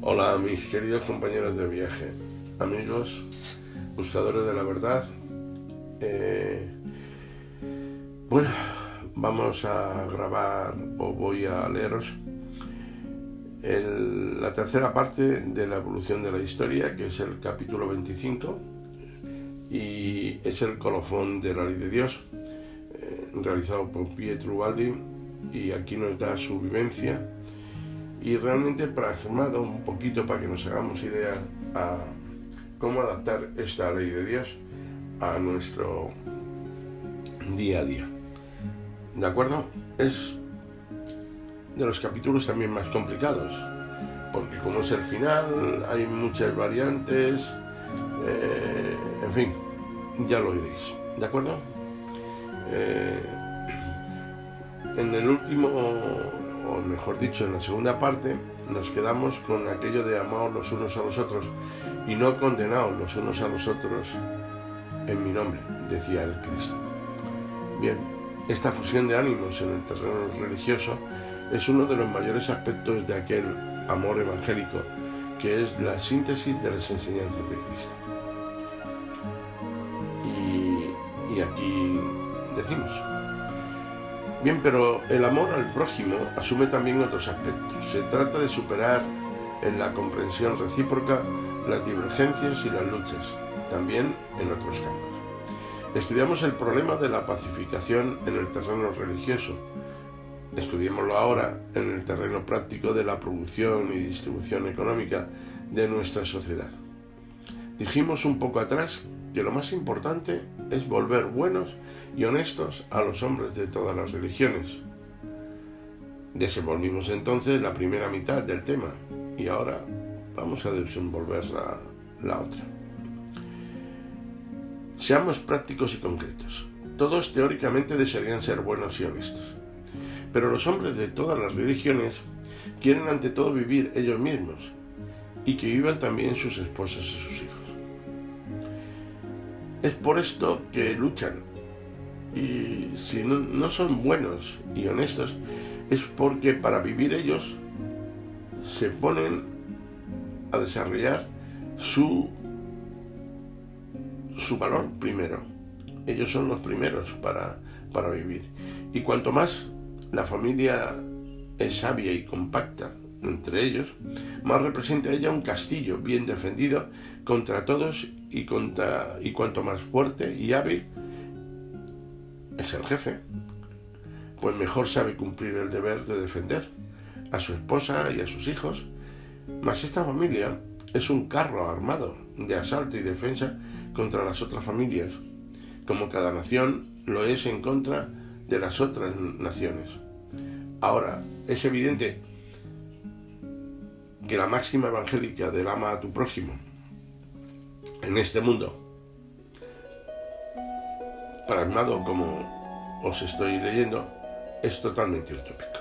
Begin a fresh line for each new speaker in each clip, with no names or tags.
Hola mis queridos compañeros de viaje, amigos, buscadores de la verdad. Bueno, vamos a grabar o voy a leeros la tercera parte de la evolución de la historia, que es el capítulo 25 y es el colofón de la ley de Dios, realizado por Pietro Ubaldi, y aquí nos da su vivencia y realmente plasmado un poquito para que nos hagamos idea a cómo adaptar esta ley de Dios a nuestro día a día. ¿De acuerdo? Es de los capítulos también más complicados, porque como es el final, hay muchas variantes, en fin, ya lo oiréis, ¿de acuerdo? En el último, o mejor dicho, en la segunda parte, nos quedamos con aquello de amaos los unos a los otros y no condenaos los unos a los otros en mi nombre, decía el Cristo. Bien, esta fusión de ánimos en el terreno religioso es uno de los mayores aspectos de aquel amor evangélico, que es la síntesis de las enseñanzas de Cristo. Y aquí decimos: bien, pero el amor al prójimo asume también otros aspectos. Se trata de superar en la comprensión recíproca las divergencias y las luchas, también en otros campos. Estudiamos el problema de la pacificación en el terreno religioso. Estudiémoslo ahora en el terreno práctico de la producción y distribución económica de nuestra sociedad. Dijimos un poco atrás que lo más importante es volver buenos y honestos a los hombres de todas las religiones. Desenvolvimos entonces la primera mitad del tema y ahora vamos a desenvolver la otra. Seamos prácticos y concretos. Todos teóricamente desearían ser buenos y honestos, pero los hombres de todas las religiones quieren ante todo vivir ellos mismos y que vivan también sus esposas y sus hijos. Es por esto que luchan, y si no son buenos y honestos es porque para vivir ellos se ponen a desarrollar su valor primero. Ellos son los primeros para vivir, y cuanto más la familia es sabia y compacta entre ellos, más representa ella un castillo bien defendido contra todos, y cuanto más fuerte y hábil es el jefe, pues mejor sabe cumplir el deber de defender a su esposa y a sus hijos. Mas esta familia es un carro armado de asalto y defensa contra las otras familias, como cada nación lo es en contra de las otras naciones. Ahora, es evidente que la máxima evangélica del ama a tu prójimo en este mundo, plasmado como os estoy leyendo, es totalmente utópico.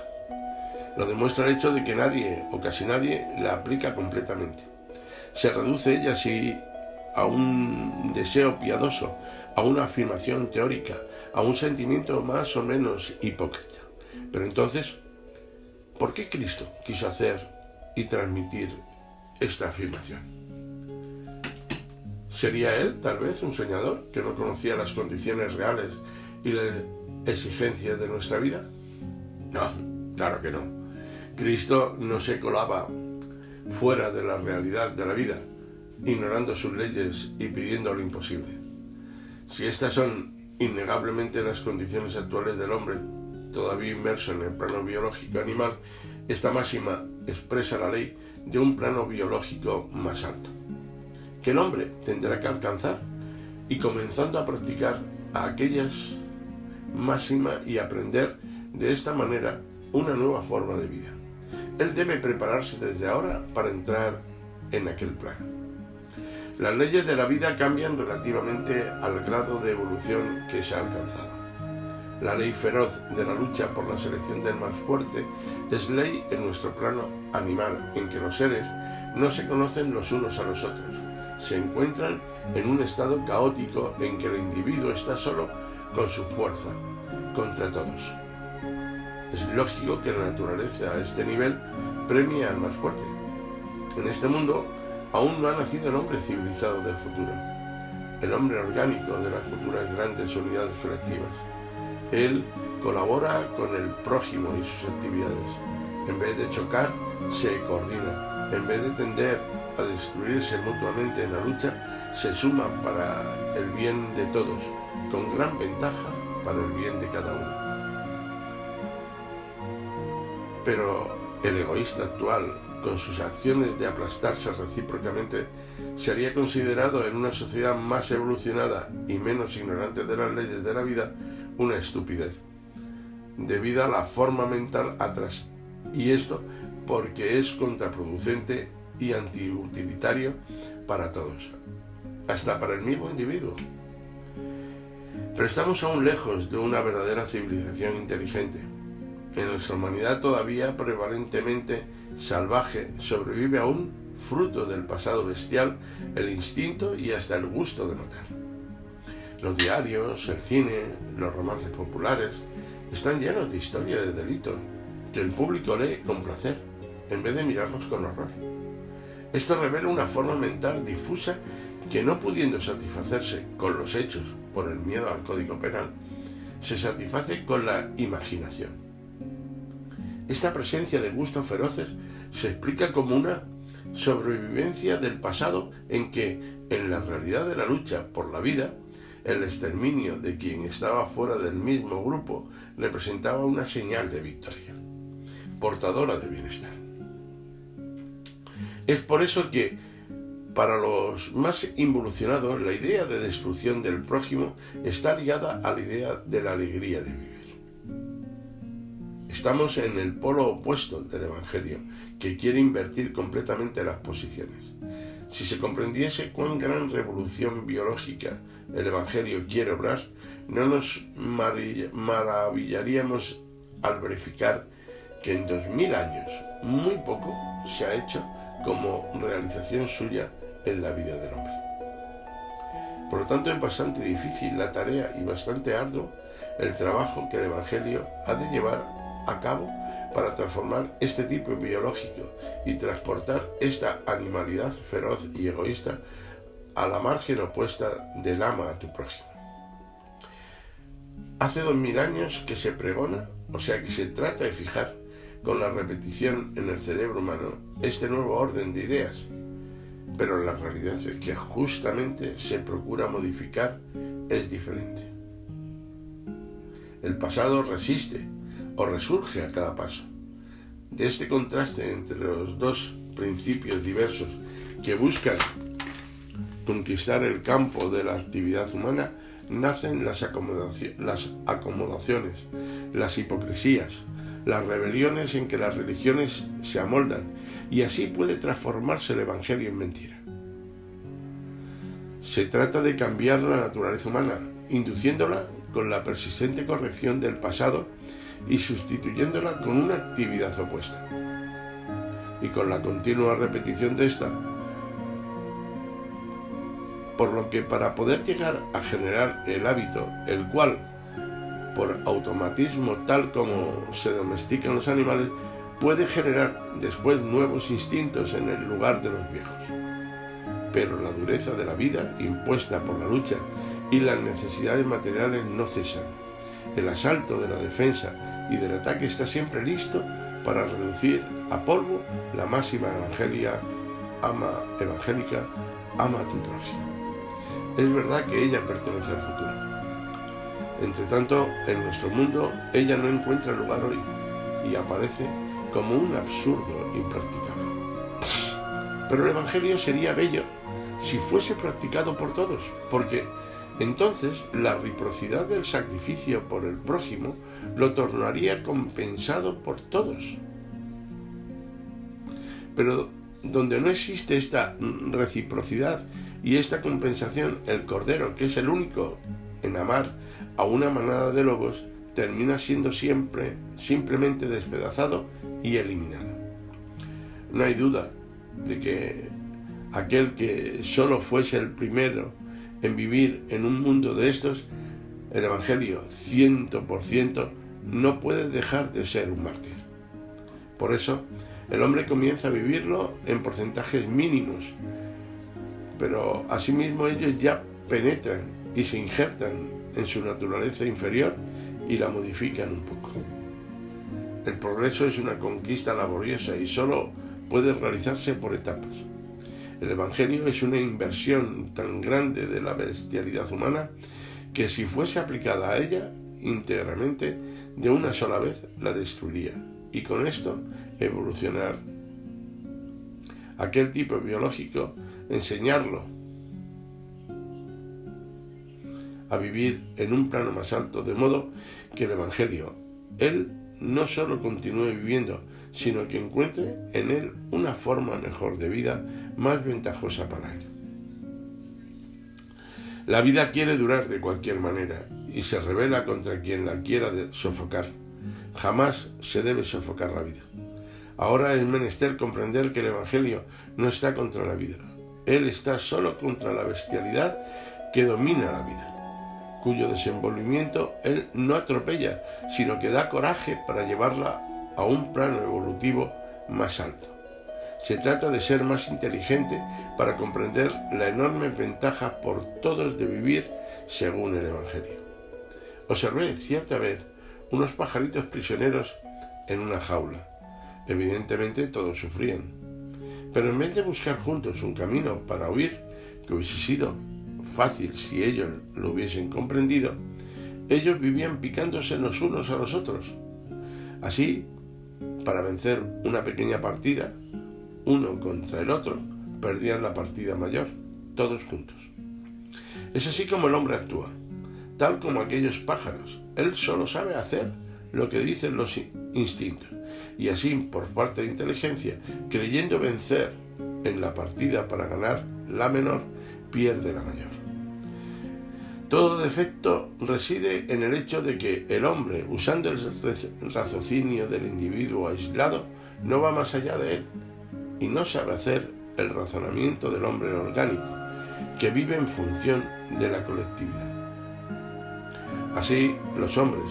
Lo demuestra el hecho de que nadie o casi nadie la aplica completamente. Se reduce ella así a un deseo piadoso, a una afirmación teórica, a un sentimiento más o menos hipócrita. Pero entonces, ¿por qué Cristo quiso hacer y transmitir esta afirmación? ¿Sería él, tal vez, un soñador que no conocía las condiciones reales y las exigencias de nuestra vida? No, claro que no. Cristo no se colaba fuera de la realidad de la vida, ignorando sus leyes y pidiendo lo imposible. Si estas son innegablemente las condiciones actuales del hombre, todavía inmerso en el plano biológico animal, esta máxima expresa la ley de un plano biológico más alto, que el hombre tendrá que alcanzar, y comenzando a practicar a aquellas máxima y aprender de esta manera una nueva forma de vida. Él debe prepararse desde ahora para entrar en aquel plano. Las leyes de la vida cambian relativamente al grado de evolución que se ha alcanzado. La ley feroz de la lucha por la selección del más fuerte es ley en nuestro plano animal, en que los seres no se conocen los unos a los otros. Se encuentran en un estado caótico en que el individuo está solo con su fuerza contra todos. Es lógico que la naturaleza a este nivel premia al más fuerte, En este mundo aún no ha nacido el hombre civilizado del futuro, el hombre orgánico de las futuras grandes unidades colectivas. Él colabora con el prójimo y sus actividades. En vez de chocar, se coordina. En vez de tender a destruirse mutuamente en la lucha, se suma para el bien de todos, con gran ventaja para el bien de cada uno. Pero el egoísta actual, con sus acciones de aplastarse recíprocamente, sería considerado en una sociedad más evolucionada y menos ignorante de las leyes de la vida una estupidez, debido a la forma mental atrás, y esto porque es contraproducente y antiutilitario para todos, hasta para el mismo individuo. Pero estamos aún lejos de una verdadera civilización inteligente. En nuestra humanidad todavía prevalentemente salvaje sobrevive aún, fruto del pasado bestial, el instinto y hasta el gusto de matar. Los diarios, el cine, los romances populares están llenos de historias de delitos que el público lee con placer, en vez de mirarlos con horror. Esto revela una forma mental difusa que, no pudiendo satisfacerse con los hechos por el miedo al código penal, se satisface con la imaginación. Esta presencia de gustos feroces se explica como una sobrevivencia del pasado en que, en la realidad de la lucha por la vida, el exterminio de quien estaba fuera del mismo grupo representaba una señal de victoria, portadora de bienestar. Es por eso que, para los más involucionados, la idea de destrucción del prójimo está ligada a la idea de la alegría de vivir. Estamos en el polo opuesto del Evangelio, que quiere invertir completamente las posiciones. Si se comprendiese cuán gran revolución biológica el Evangelio quiere obrar, no nos maravillaríamos al verificar que en 2000 años muy poco se ha hecho como realización suya en la vida del hombre. Por lo tanto, es bastante difícil la tarea y bastante arduo el trabajo que el Evangelio ha de llevar a cabo para transformar este tipo biológico y transportar esta animalidad feroz y egoísta a la margen opuesta del ama a tu prójimo. Hace 2000 años que se pregona, o sea que se trata de fijar con la repetición en el cerebro humano este nuevo orden de ideas, pero la realidad es que justamente se procura modificar es diferente. El pasado resiste o resurge a cada paso. De este contraste entre los dos principios diversos que buscan conquistar el campo de la actividad humana, nacen las acomodaciones, las hipocresías, las rebeliones en que las religiones se amoldan, y así puede transformarse el Evangelio en mentira. Se trata de cambiar la naturaleza humana, induciéndola con la persistente corrección del pasado y sustituyéndola con una actividad opuesta. Y con la continua repetición de esta, por lo que para poder llegar a generar el hábito, el cual, por automatismo tal como se domestican los animales, puede generar después nuevos instintos en el lugar de los viejos. Pero la dureza de la vida, impuesta por la lucha, y las necesidades materiales no cesan. El asalto de la defensa y del ataque está siempre listo para reducir a polvo la máxima evangélica, ama a tu prójimo. Es verdad que ella pertenece al futuro. Entre tanto, en nuestro mundo, ella no encuentra lugar hoy y aparece como un absurdo impracticable. Pero el Evangelio sería bello si fuese practicado por todos, porque entonces la reciprocidad del sacrificio por el prójimo lo tornaría compensado por todos. Pero donde no existe esta reciprocidad y esta compensación, el Cordero, que es el único en amar a una manada de lobos, termina siendo simplemente despedazado y eliminado. No hay duda de que aquel que solo fuese el primero en vivir en un mundo de estos, el Evangelio 100%, no puede dejar de ser un mártir. Por eso, El hombre comienza a vivirlo en porcentajes mínimos, pero asimismo ellos ya penetran y se injertan en su naturaleza inferior y la modifican un poco. El progreso es una conquista laboriosa y solo puede realizarse por etapas. El Evangelio es una inversión tan grande de la bestialidad humana que si fuese aplicada a ella íntegramente, de una sola vez la destruiría y con esto evolucionar aquel tipo biológico, enseñarlo a vivir en un plano más alto, de modo que el Evangelio, él no solo continúe viviendo, sino que encuentre en él una forma mejor de vida, más ventajosa para él. La vida quiere durar de cualquier manera y se rebela contra quien la quiera sofocar. Jamás se debe sofocar la vida. Ahora es menester comprender que el Evangelio no está contra la vida. Él está solo contra la bestialidad que domina la vida, cuyo desenvolvimiento él no atropella, sino que da coraje para llevarla a un plano evolutivo más alto. Se trata de ser más inteligente para comprender la enorme ventaja por todos de vivir según el Evangelio. Observé cierta vez unos pajaritos prisioneros en una jaula. Evidentemente todos sufrían, pero en vez de buscar juntos un camino para huir, que hubiese sido fácil si ellos lo hubiesen comprendido, ellos vivían picándose los unos a los otros. Así, para vencer una pequeña partida, uno contra el otro, perdían la partida mayor, todos juntos. Es así como el hombre actúa, tal como aquellos pájaros. Él solo sabe hacer lo que dicen los instintos, y así, por falta de inteligencia, creyendo vencer en la partida para ganar la menor, pierde la mayor. Todo defecto reside en el hecho de que el hombre, usando el raciocinio del individuo aislado, no va más allá de él y no sabe hacer el razonamiento del hombre orgánico, que vive en función de la colectividad. Así, los hombres,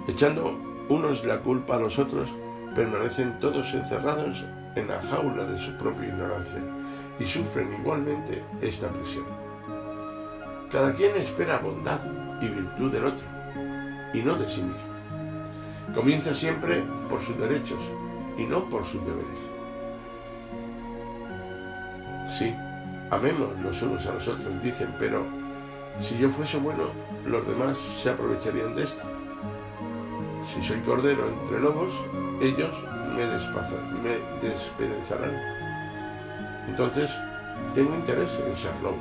echando unos la culpa a los otros, permanecen todos encerrados en la jaula de su propia ignorancia y sufren igualmente esta prisión. Cada quien espera bondad y virtud del otro, y no de sí mismo. Comienza siempre por sus derechos y no por sus deberes. Sí, amemos los unos a los otros, dicen, pero si yo fuese bueno, los demás se aprovecharían de esto. Si soy cordero entre lobos, ellos me despedazarán. Entonces, tengo interés en ser lobo,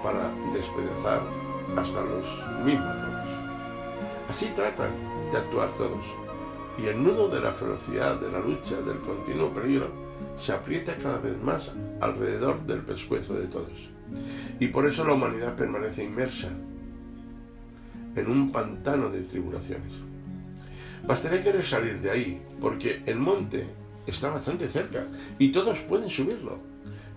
para despedazar hasta los mismos lobos. Así tratan de actuar todos, y el nudo de la ferocidad, de la lucha, del continuo peligro, se aprieta cada vez más alrededor del pescuezo de todos. Y por eso la humanidad permanece inmersa en un pantano de tribulaciones. Bastaría querer salir de ahí, porque el monte está bastante cerca y todos pueden subirlo,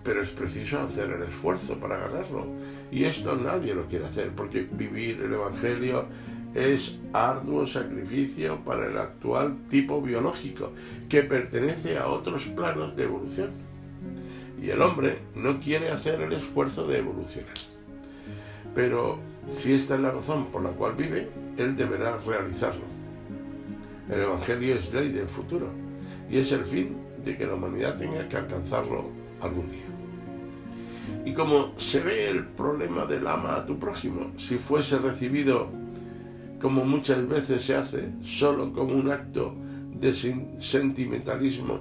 pero es preciso hacer el esfuerzo para ganarlo, y esto nadie lo quiere hacer, porque vivir el Evangelio es arduo sacrificio para el actual tipo biológico, que pertenece a otros planos de evolución, y el hombre no quiere hacer el esfuerzo de evolucionar. Pero si esta es la razón por la cual vive, él deberá realizarlo. El Evangelio es ley del futuro, y es el fin de que la humanidad tenga que alcanzarlo algún día. Y como se ve el problema del ama a tu prójimo, si fuese recibido, como muchas veces se hace, solo como un acto de sentimentalismo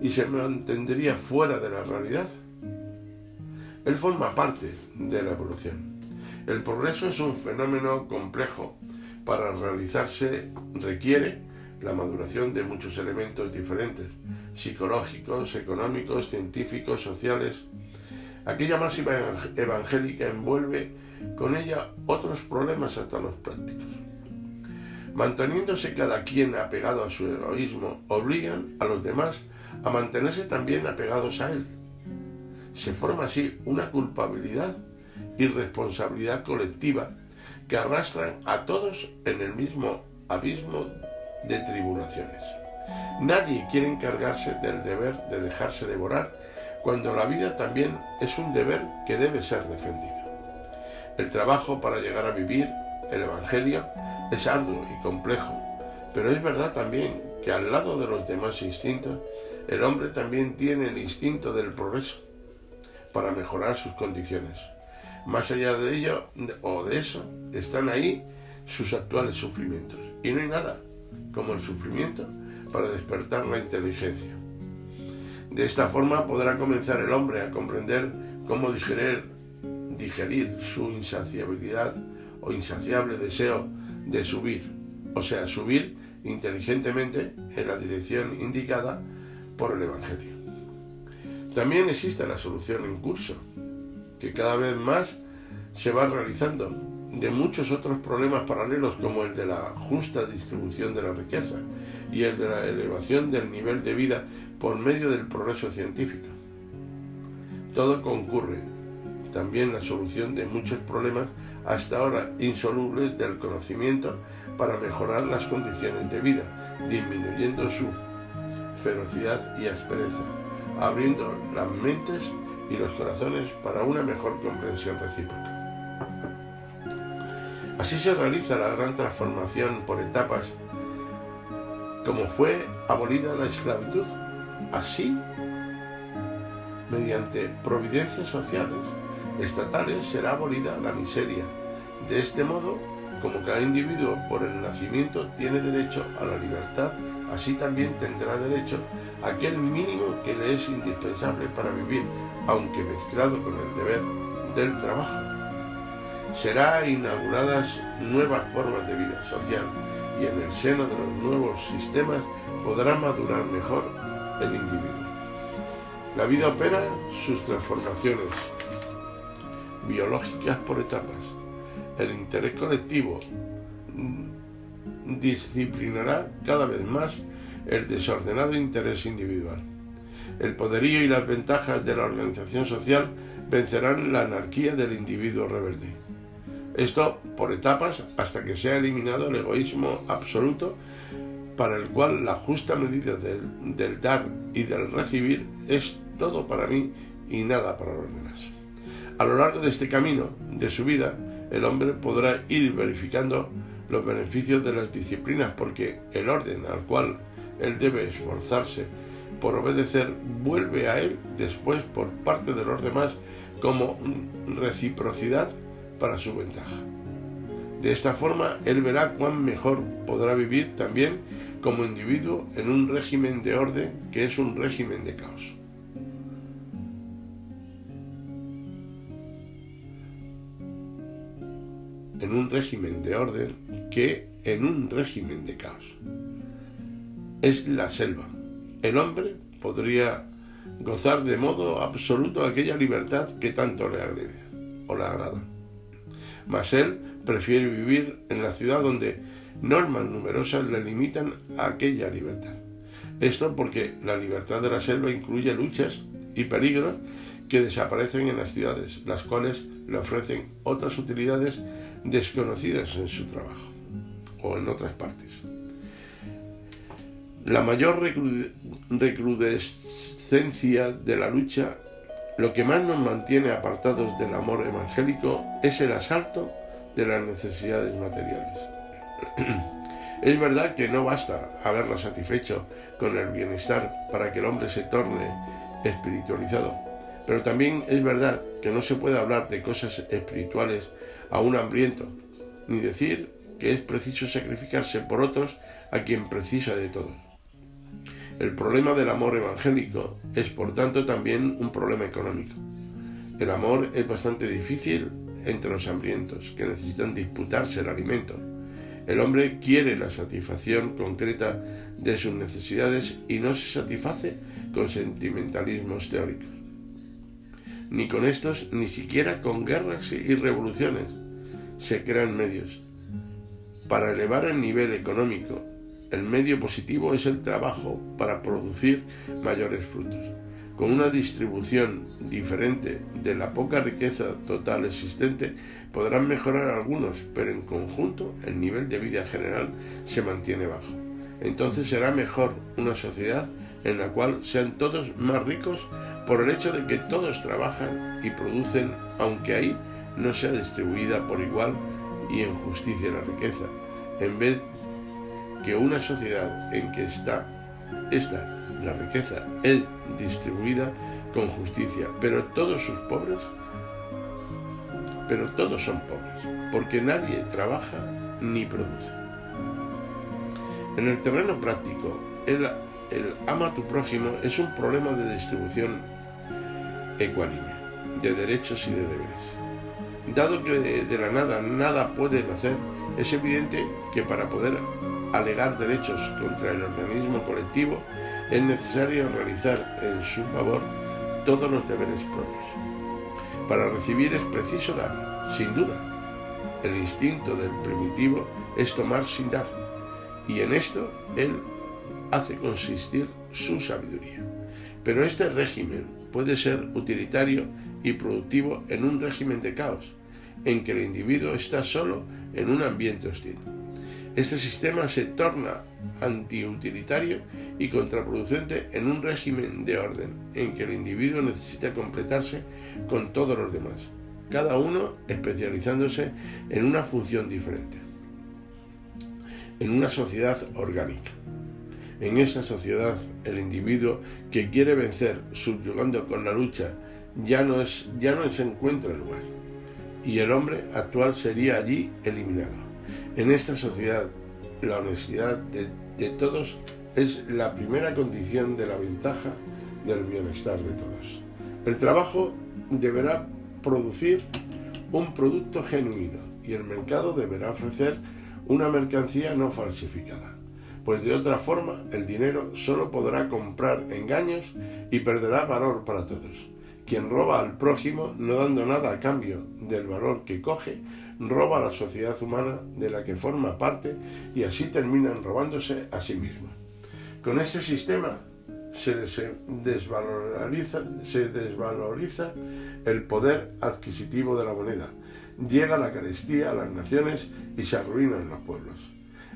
y se mantendría fuera de la realidad, él forma parte de la evolución. El progreso es un fenómeno complejo. Para realizarse requiere la maduración de muchos elementos diferentes, psicológicos, económicos, científicos, sociales. Aquella máxima evangélica envuelve con ella otros problemas hasta los prácticos. Manteniéndose cada quien apegado a su egoísmo, obligan a los demás a mantenerse también apegados a él. Se forma así una culpabilidad y responsabilidad colectiva que arrastran a todos en el mismo abismo de tribulaciones. Nadie quiere encargarse del deber de dejarse devorar, cuando la vida también es un deber que debe ser defendido. El trabajo para llegar a vivir el Evangelio es arduo y complejo, pero es verdad también que al lado de los demás instintos, el hombre también tiene el instinto del progreso para mejorar sus condiciones. Más allá de ello o de eso, están ahí sus actuales sufrimientos. Y no hay nada como el sufrimiento para despertar la inteligencia. De esta forma podrá comenzar el hombre a comprender cómo digerir su insaciabilidad o insaciable deseo de subir, o sea, subir inteligentemente en la dirección indicada por el Evangelio. También existe la solución en curso, que cada vez más se va realizando, de muchos otros problemas paralelos, como el de la justa distribución de la riqueza y el de la elevación del nivel de vida por medio del progreso científico. Todo concurre también la solución de muchos problemas hasta ahora insolubles del conocimiento para mejorar las condiciones de vida, disminuyendo su ferocidad y aspereza, abriendo las mentes y los corazones para una mejor comprensión recíproca. Así se realiza la gran transformación por etapas, como fue abolida la esclavitud. Así, mediante providencias sociales, estatales, será abolida la miseria. De este modo, como cada individuo por el nacimiento tiene derecho a la libertad, así también tendrá derecho a aquel mínimo que le es indispensable para vivir, aunque mezclado con el deber del trabajo. Serán inauguradas nuevas formas de vida social y en el seno de los nuevos sistemas podrá madurar mejor el individuo. La vida opera sus transformaciones biológicas por etapas. El interés colectivo disciplinará cada vez más el desordenado interés individual. El poderío y las ventajas de la organización social vencerán la anarquía del individuo rebelde. Esto por etapas hasta que sea eliminado el egoísmo absoluto, para el cual la justa medida del dar y del recibir es todo para mí y nada para los demás. A lo largo de este camino de su vida, el hombre podrá ir verificando los beneficios de las disciplinas, porque el orden al cual él debe esforzarse por obedecer vuelve a él después por parte de los demás como reciprocidad para su ventaja. De esta forma, él verá cuán mejor podrá vivir también como individuo en un régimen de orden que es un régimen de caos. En un régimen de orden que en un régimen de caos. Es la selva. El hombre podría gozar de modo absoluto aquella libertad que tanto le agrede o le agrada. Mas él prefiere vivir en la ciudad donde normas numerosas le limitan a aquella libertad. Esto porque la libertad de la selva incluye luchas y peligros que desaparecen en las ciudades, las cuales le ofrecen otras utilidades desconocidas en su trabajo o en otras partes. La mayor recrudescencia de la lucha, lo que más nos mantiene apartados del amor evangélico, es el asalto de las necesidades materiales. Es verdad que no basta haberla satisfecho con el bienestar para que el hombre se torne espiritualizado, pero también es verdad que no se puede hablar de cosas espirituales a un hambriento, ni decir que es preciso sacrificarse por otros a quien precisa de todos. El problema del amor evangélico es, por tanto, también un problema económico. El amor es bastante difícil entre los hambrientos, que necesitan disputarse el alimento. El hombre quiere la satisfacción concreta de sus necesidades y no se satisface con sentimentalismos teóricos. Ni con estos, ni siquiera con guerras y revoluciones se crean medios. Para elevar el nivel económico, el medio positivo es el trabajo para producir mayores frutos. Con una distribución diferente de la poca riqueza total existente, podrán mejorar algunos, pero en conjunto el nivel de vida general se mantiene bajo. Entonces será mejor una sociedad en la cual sean todos más ricos por el hecho de que todos trabajan y producen, aunque ahí no sea distribuida por igual y en justicia la riqueza, en vez que una sociedad en que la riqueza es distribuida con justicia, pero todos son pobres, porque nadie trabaja ni produce. En el terreno práctico, el ama a tu prójimo es un problema de distribución ecuánime, de derechos y de deberes. Dado que de la nada puede nacer, es evidente que para poder alegar derechos contra el organismo colectivo es necesario realizar en su favor todos los deberes propios. Para recibir es preciso dar, sin duda. El instinto del primitivo es tomar sin dar, y en esto él hace consistir su sabiduría. Pero este régimen puede ser utilitario y productivo en un régimen de caos, en que el individuo está solo en un ambiente hostil. Este sistema se torna antiutilitario y contraproducente en un régimen de orden, en que el individuo necesita completarse con todos los demás, cada uno especializándose en una función diferente. En una sociedad orgánica. En esta sociedad, el individuo que quiere vencer subyugando con la lucha ya no se encuentra el lugar, y el hombre actual sería allí eliminado. En esta sociedad, la honestidad de todos es la primera condición de la ventaja del bienestar de todos. El trabajo deberá producir un producto genuino y el mercado deberá ofrecer una mercancía no falsificada, pues de otra forma el dinero solo podrá comprar engaños y perderá valor para todos. Quien roba al prójimo no dando nada a cambio del valor que coge, roba a la sociedad humana de la que forma parte y así terminan robándose a sí misma. Con este sistema se desvaloriza el poder adquisitivo de la moneda, llega la carestía a las naciones y se arruinan los pueblos.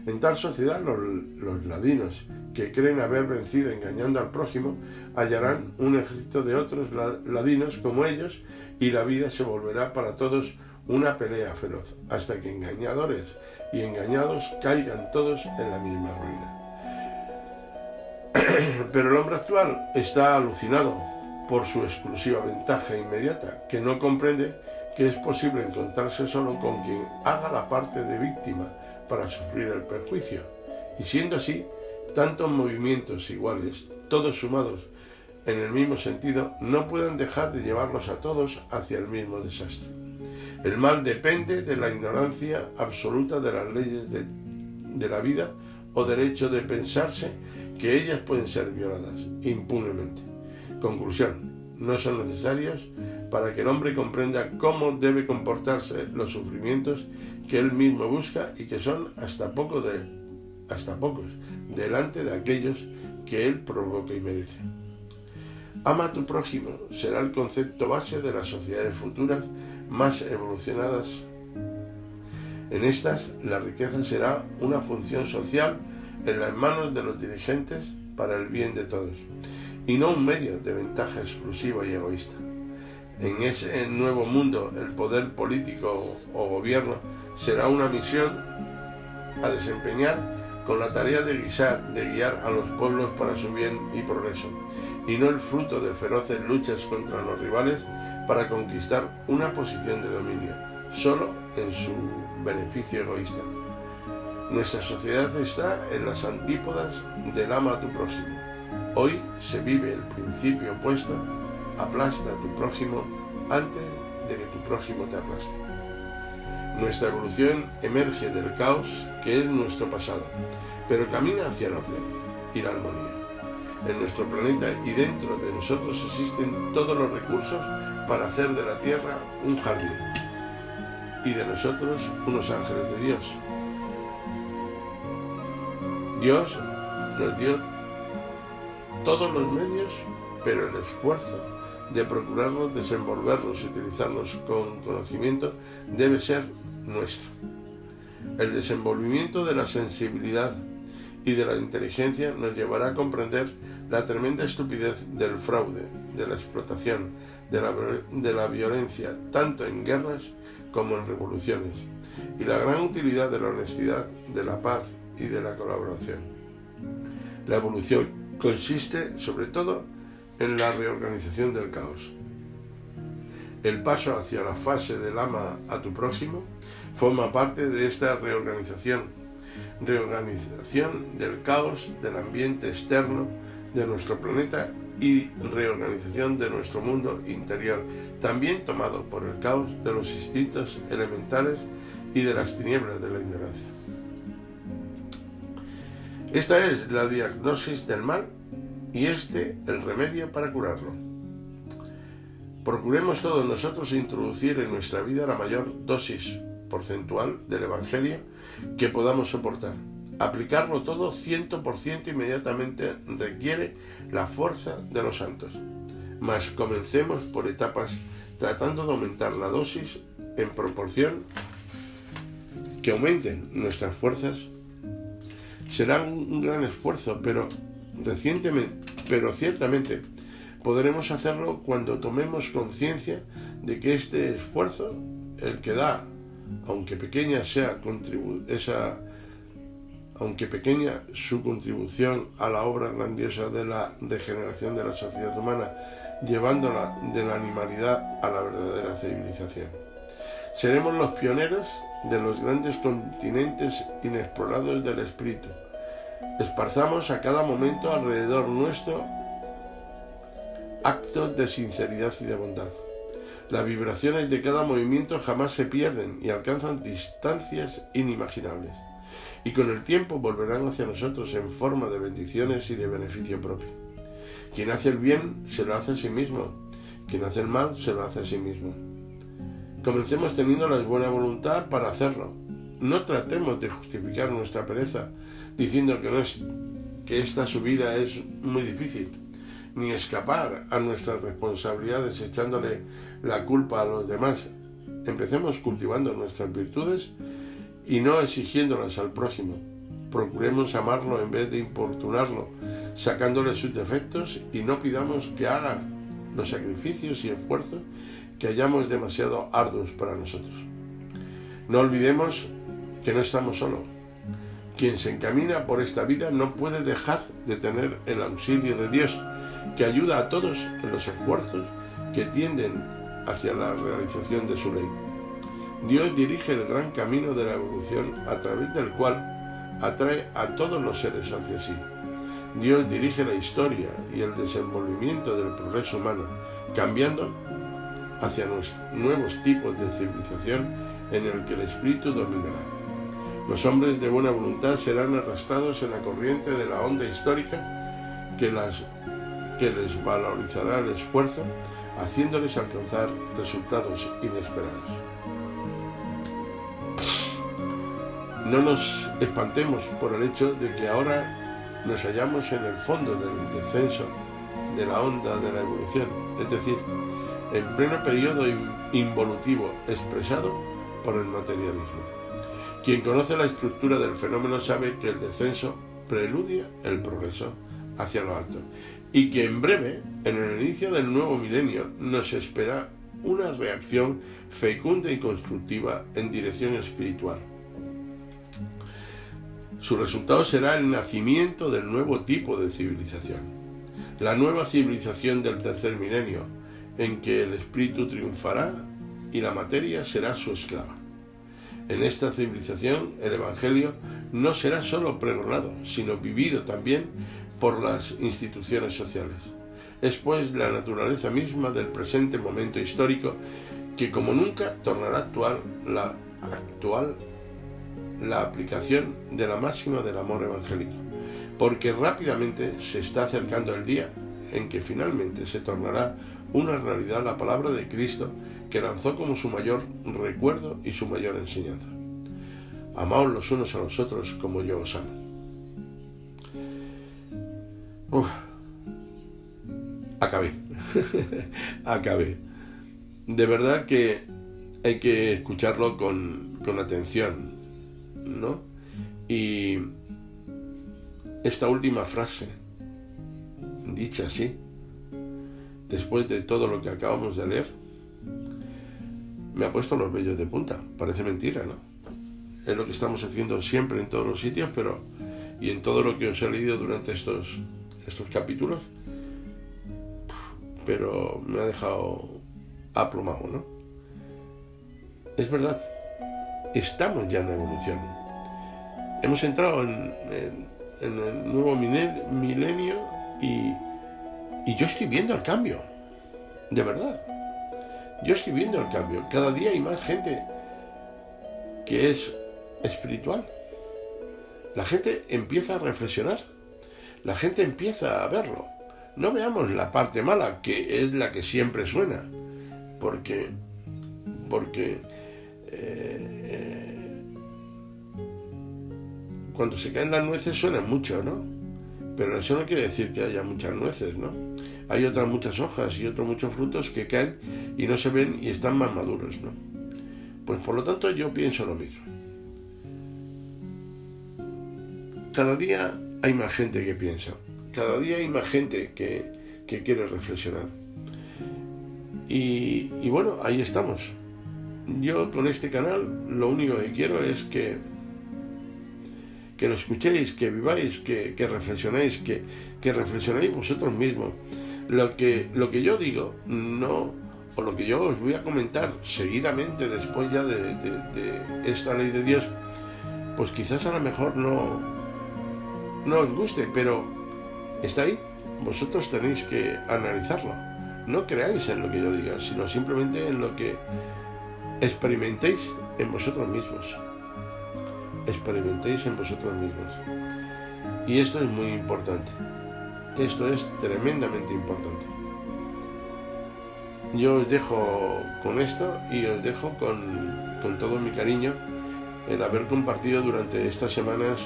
En tal sociedad los ladinos, que creen haber vencido engañando al prójimo, hallarán un ejército de otros ladinos como ellos y la vida se volverá para todos una pelea feroz, hasta que engañadores y engañados caigan todos en la misma ruina. Pero el hombre actual está alucinado por su exclusiva ventaja inmediata, que no comprende que es posible encontrarse solo con quien haga la parte de víctima para sufrir el perjuicio, y siendo así, tantos movimientos iguales, todos sumados en el mismo sentido, no pueden dejar de llevarlos a todos hacia el mismo desastre. El mal depende de la ignorancia absoluta de las leyes de la vida o del hecho de pensarse que ellas pueden ser violadas impunemente. Conclusión: no son necesarios para que el hombre comprenda cómo debe comportarse los sufrimientos que él mismo busca y que son hasta pocos delante de aquellos que él provoca y merece. Ama a tu prójimo será el concepto base de las sociedades futuras más evolucionadas. En estas, la riqueza será una función social en las manos de los dirigentes para el bien de todos, y no un medio de ventaja exclusiva y egoísta. En ese nuevo mundo, el poder político o gobierno será una misión a desempeñar con la tarea de guiar a los pueblos para su bien y progreso, y no el fruto de feroces luchas contra los rivales para conquistar una posición de dominio, solo en su beneficio egoísta. Nuestra sociedad está en las antípodas del ama a tu prójimo. Hoy se vive el principio opuesto: aplasta a tu prójimo antes de que tu prójimo te aplaste. Nuestra evolución emerge del caos que es nuestro pasado, pero camina hacia el orden y la armonía. En nuestro planeta y dentro de nosotros existen todos los recursos para hacer de la Tierra un jardín y de nosotros unos ángeles de Dios. Dios nos dio todos los medios, pero el esfuerzo de procurarlos, desenvolverlos y utilizarlos con conocimiento debe ser nuestro. El desenvolvimiento de la sensibilidad y de la inteligencia nos llevará a comprender la tremenda estupidez del fraude, de la explotación, de la violencia, tanto en guerras como en revoluciones, y la gran utilidad de la honestidad, de la paz y de la colaboración. La evolución consiste, sobre todo, en la reorganización del caos. El paso hacia la fase del ama a tu prójimo forma parte de esta reorganización del caos del ambiente externo de nuestro planeta y reorganización de nuestro mundo interior, también tomado por el caos de los instintos elementales y de las tinieblas de la ignorancia. Esta es la diagnosis del mal y el remedio para curarlo. Procuremos todos nosotros introducir en nuestra vida la mayor dosis porcentual del Evangelio que podamos soportar. Aplicarlo todo 100% inmediatamente requiere la fuerza de los santos. Mas comencemos por etapas, tratando de aumentar la dosis en proporción que aumenten nuestras fuerzas. Será un gran esfuerzo, pero ciertamente podremos hacerlo cuando tomemos conciencia de que este esfuerzo, el que da, aunque pequeña su contribución a la obra grandiosa de la regeneración de la sociedad humana, llevándola de la animalidad a la verdadera civilización. Seremos los pioneros de los grandes continentes inexplorados del espíritu. Esparzamos a cada momento alrededor nuestro actos de sinceridad y de bondad. Las vibraciones de cada movimiento jamás se pierden y alcanzan distancias inimaginables, y con el tiempo volverán hacia nosotros en forma de bendiciones y de beneficio propio. Quien hace el bien se lo hace a sí mismo, quien hace el mal se lo hace a sí mismo. Comencemos teniendo la buena voluntad para hacerlo. No tratemos de justificar nuestra pereza diciendo que esta subida es muy difícil, ni escapar a nuestras responsabilidades echándole la culpa a los demás. Empecemos cultivando nuestras virtudes y no exigiéndolas al prójimo. Procuremos amarlo en vez de importunarlo, sacándole sus defectos, y no pidamos que haga los sacrificios y esfuerzos que hallamos demasiado arduos para nosotros. No olvidemos que no estamos solos. Quien se encamina por esta vida no puede dejar de tener el auxilio de Dios, que ayuda a todos en los esfuerzos que tienden hacia la realización de su ley. Dios dirige el gran camino de la evolución a través del cual atrae a todos los seres hacia sí. Dios dirige la historia y el desenvolvimiento del progreso humano, cambiando hacia nuevos tipos de civilización en el que el espíritu dominará. Los hombres de buena voluntad serán arrastrados en la corriente de la onda histórica que les valorizará el esfuerzo, haciéndoles alcanzar resultados inesperados. No nos espantemos por el hecho de que ahora nos hallamos en el fondo del descenso de la onda de la evolución, es decir, en pleno periodo involutivo expresado por el materialismo. Quien conoce la estructura del fenómeno sabe que el descenso preludia el progreso hacia lo alto, y que en breve, en el inicio del nuevo milenio, nos espera una reacción fecunda y constructiva en dirección espiritual. Su resultado será el nacimiento del nuevo tipo de civilización, la nueva civilización del tercer milenio, en que el espíritu triunfará y la materia será su esclava. En esta civilización, el Evangelio no será solo pregonado, sino vivido también por las instituciones sociales. Es pues la naturaleza misma del presente momento histórico que como nunca tornará actual la aplicación de la máxima del amor evangélico, porque rápidamente se está acercando el día en que finalmente se tornará una realidad la palabra de Cristo, que lanzó como su mayor recuerdo y su mayor enseñanza: amaos los unos a los otros como yo os amo. Acabé. De verdad que hay que escucharlo con atención, ¿no? Y esta última frase, dicha así, después de todo lo que acabamos de leer, me ha puesto los vellos de punta. Parece mentira, ¿no? Es lo que estamos haciendo siempre en todos los sitios, y en todo lo que os he leído durante estos capítulos, pero me ha dejado aplomado, ¿no? Es verdad, estamos ya en la evolución. Hemos entrado en el nuevo milenio y yo estoy viendo el cambio, de verdad. Yo estoy viendo el cambio. Cada día hay más gente que es espiritual. La gente empieza a reflexionar. La gente empieza a verlo. No veamos la parte mala, que es la que siempre suena. Porque cuando se caen las nueces suenan mucho, ¿no? Pero eso no quiere decir que haya muchas nueces, ¿no? Hay otras muchas hojas y otros muchos frutos que caen y no se ven y están más maduros, ¿no? Pues por lo tanto yo pienso lo mismo. Cada día hay más gente que piensa. Cada día hay más gente que quiere reflexionar. Y bueno, ahí estamos. Yo con este canal lo único que quiero es que lo escuchéis, que viváis, que reflexionéis, que reflexionéis vosotros mismos. Lo que yo digo, no, o lo que yo os voy a comentar seguidamente después ya de esta ley de Dios, pues quizás a lo mejor no os guste, pero está ahí. Vosotros tenéis que analizarlo. No creáis en lo que yo diga, sino simplemente en lo que experimentéis en vosotros mismos. Experimentéis en vosotros mismos. Y esto es muy importante. Esto es tremendamente importante. Yo os dejo con esto y os dejo con todo mi cariño el haber compartido durante estas semanas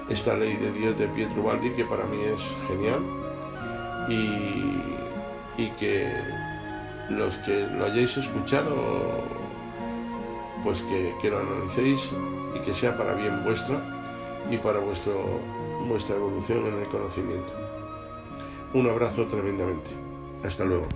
esta ley de Dios de Pietro Baldi, que para mí es genial, y que los que lo hayáis escuchado, pues que lo analicéis y que sea para bien vuestro y para vuestra evolución en el conocimiento. Un abrazo tremendamente. Hasta luego.